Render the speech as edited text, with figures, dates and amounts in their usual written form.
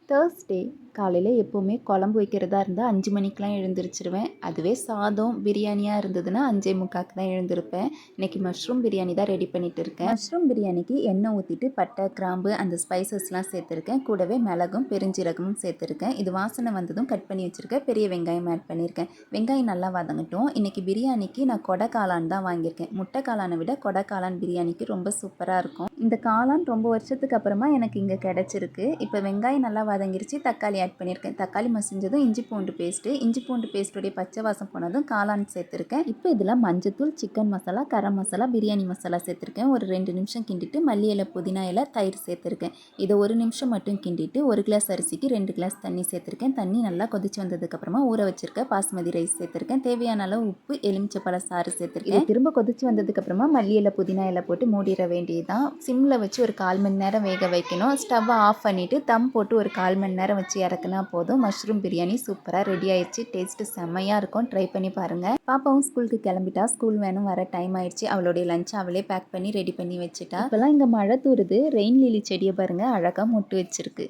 Thursday காலையில் எப்போவுமே குழம்பு வைக்கிறதா இருந்தால் 5 மணிக்கெலாம் எழுந்திரிச்சிருவேன். அதுவே சாதம் பிரியாணியாக இருந்ததுன்னா 5:45க்கு தான் எழுந்திருப்பேன். இன்றைக்கி மஷ்ரூம் பிரியாணி தான் ரெடி பண்ணிகிட்டு இருக்கேன். மஷ்ரூம் பிரியாணிக்கு எண்ணெய் ஊற்றிட்டு பட்டை கிராம்பு அந்த ஸ்பைசஸ்லாம் சேர்த்துருக்கேன். கூடவே மிளகும் பெருஞ்சீரகமும் சேர்த்துருக்கேன். இது வாசனை வந்ததும் கட் பண்ணி வச்சுருக்கேன். பெரிய வெங்காயம் ஆட் பண்ணியிருக்கேன். வெங்காயம் நல்லா வதங்கட்டும். இன்றைக்கி பிரியாணிக்கு நான் கொடை காளான் தான் வாங்கியிருக்கேன். முட்டை காளானை விட கொடை காளான் பிரியாணிக்கு ரொம்ப சூப்பராக இருக்கும். இந்த காளான் ரொம்ப வருஷத்துக்கு அப்புறமா எனக்கு இங்கே கிடச்சிருக்கு. இப்போ வெங்காயம் நல்லா வதங்கிருச்சு. தக்காளி ஆட் பண்ணியிருக்கேன். தக்காளி மசிஞ்சதும் இஞ்சி பூண்டு பேஸ்ட்டுடைய பச்சை வாசம் போனதும் காளான் சேர்த்துருக்கேன். இப்போ இதில் மஞ்சத்தூள், சிக்கன் மசாலா, கரம் மசாலா, பிரியாணி மசாலா சேர்த்துருக்கேன். ஒரு 2 நிமிஷம் கிண்டிட்டு மல்லி இலை, புதினா இலை, தயிர் சேர்த்துருக்கேன். இதை 1 நிமிஷம் மட்டும் கிண்டிட்டு 1 கிளாஸ் அரிசிக்கு 2 கிளாஸ் தண்ணி சேர்த்துருக்கேன். தண்ணி நல்லா கொதிச்சு வந்ததுக்கப்புறமா ஊற வச்சிருக்க பாஸ்மதி ரைஸ் சேர்த்துருக்கேன். தேவையான அளவு உப்பு, எலுமிச்சப்பழ சாறு சேர்த்துருக்கேன். இது திரும்ப கொதிச்சு வந்ததுக்கப்புறமா மல்லி இலை, புதினா இலை போட்டு மூடிட வேண்டியதுதான். சிம்மில் வச்சு ஒரு 1/4 மணி நேரம் வேக வைக்கணும். ஸ்டவ்வை ஆஃப் பண்ணிவிட்டு தம் போட்டு ஒரு 1/4 மணி நேரம் வச்சு இறக்குனா போதும். மஷ்ரூம் பிரியாணி சூப்பராக ரெடி ஆயிடுச்சு. டேஸ்ட்டு செம்மையாக இருக்கும். ட்ரை பண்ணி பாருங்கள். பாப்பாவும் ஸ்கூலுக்கு கிளம்பிட்டா. ஸ்கூல் வேணும் வர டைம் ஆயிடுச்சு. அவளுடைய லஞ்ச் அவளே பேக் பண்ணி ரெடி பண்ணி வச்சுட்டா. இப்போலாம் இங்கே மழை தூருது. ரெயின் லிலி செடியை பாருங்கள் அழகாக மொட்டு வச்சிருக்கு.